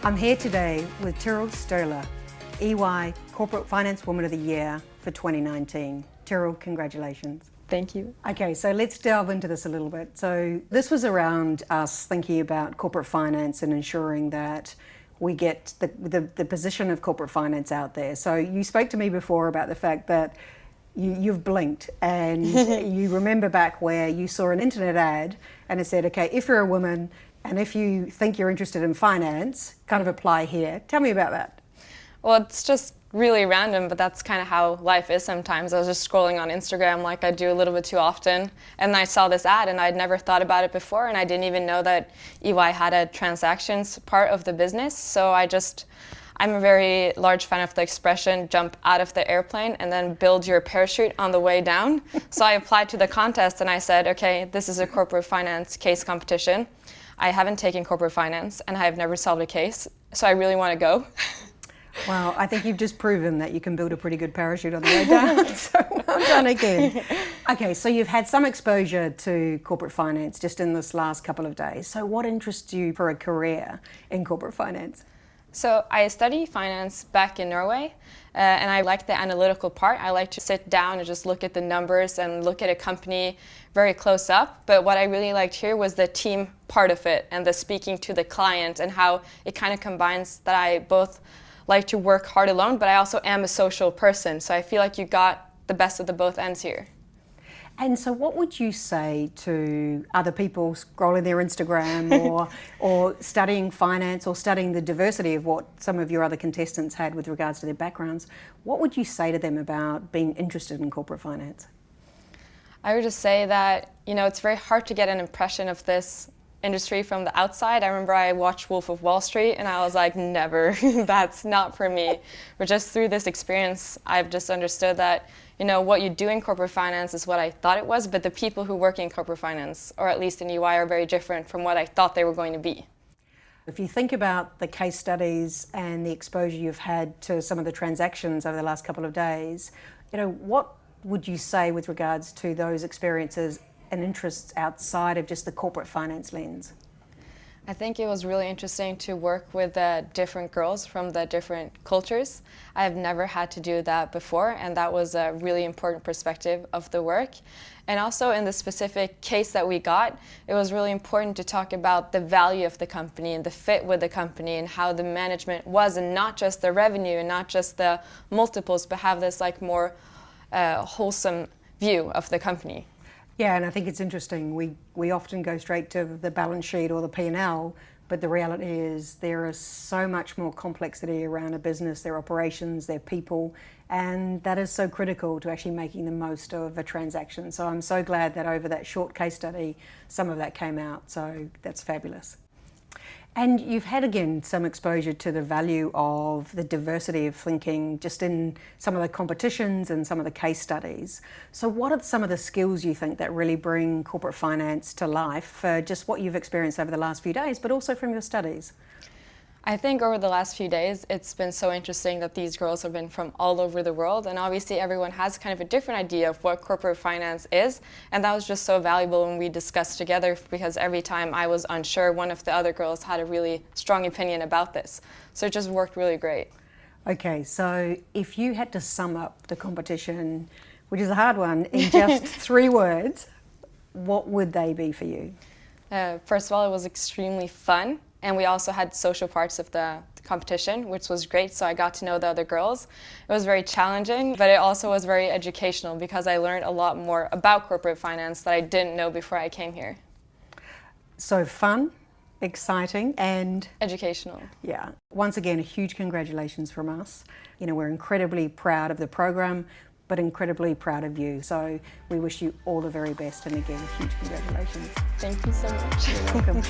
I'm here today with Tiril EY Corporate Finance Woman of the Year for 2019. Tiril, congratulations. Thank you. Okay, so let's delve into this a little bit. So this was around us thinking about corporate finance and ensuring that we get the position of corporate finance out there. So you spoke to me before about the fact that you've blinked and you remember back where you saw an internet ad and it said, okay, if you're a woman and if you think you're interested in finance, kind of apply here. Tell me about that. Well, it's just really random, but that's kind of how life is sometimes. I was just scrolling on Instagram like I do a little bit too often, and I saw this ad and I'd never thought about it before, and I didn't even know that EY had a transactions part of the business. So I'm a very large fan of the expression, jump out of the airplane and then build your parachute on the way down. So I applied to the contest and I said, okay, this is a corporate finance case competition. I haven't taken corporate finance and I have never solved a case, so I really want to go. Well, I think you've just proven that you can build a pretty good parachute on the way down, so well done again. Okay, so you've had some exposure to corporate finance just in this last couple of days. So what interests you for a career in corporate finance? So I studied finance back in Norway, and I like the analytical part. I like to sit down and just look at the numbers and look at a company very close up. But what I really liked here was the team part of it and the speaking to the client and how it kind of combines that I both like to work hard alone, but I also am a social person. So I feel like you got the best of the both ends here. And so what would you say to other people scrolling their Instagram or studying finance or studying the diversity of what some of your other contestants had with regards to their backgrounds? What would you say to them about being interested in corporate finance? I would just say that, it's very hard to get an impression of this industry from the outside. I remember I watched Wolf of Wall Street and I was like, never, that's not for me. But just through this experience, I've just understood that, what you do in corporate finance is what I thought it was, but the people who work in corporate finance, or at least in EY, are very different from what I thought they were going to be. If you think about the case studies and the exposure you've had to some of the transactions over the last couple of days, what would you say with regards to those experiences and interests outside of just the corporate finance lens? I think it was really interesting to work with different girls from the different cultures. I have never had to do that before, and that was a really important perspective of the work. And also in the specific case that we got, it was really important to talk about the value of the company and the fit with the company and how the management was, and not just the revenue and not just the multiples, but have this more wholesome view of the company. Yeah, and I think it's interesting. We often go straight to the balance sheet or the P&L, but the reality is there is so much more complexity around a business, their operations, their people, and that is so critical to actually making the most of a transaction. So I'm so glad that over that short case study, some of that came out, so that's fabulous. And you've had, again, some exposure to the value of the diversity of thinking just in some of the competitions and some of the case studies. So what are some of the skills you think that really bring corporate finance to life for just what you've experienced over the last few days, but also from your studies? I think over the last few days, it's been so interesting that these girls have been from all over the world, and obviously everyone has kind of a different idea of what corporate finance is, and that was just so valuable when we discussed together, because every time I was unsure, one of the other girls had a really strong opinion about this. So it just worked really great. Okay, so if you had to sum up the competition, which is a hard one, in just 3 words, what would they be for you? First of all, it was extremely fun. And we also had social parts of the competition, which was great, so I got to know the other girls. It was very challenging, but it also was very educational because I learned a lot more about corporate finance that I didn't know before I came here. So fun, exciting, and educational. Yeah. Once again, a huge congratulations from us. We're incredibly proud of the program, but incredibly proud of you. So we wish you all the very best, and again, huge congratulations. Thank you so much. You're welcome.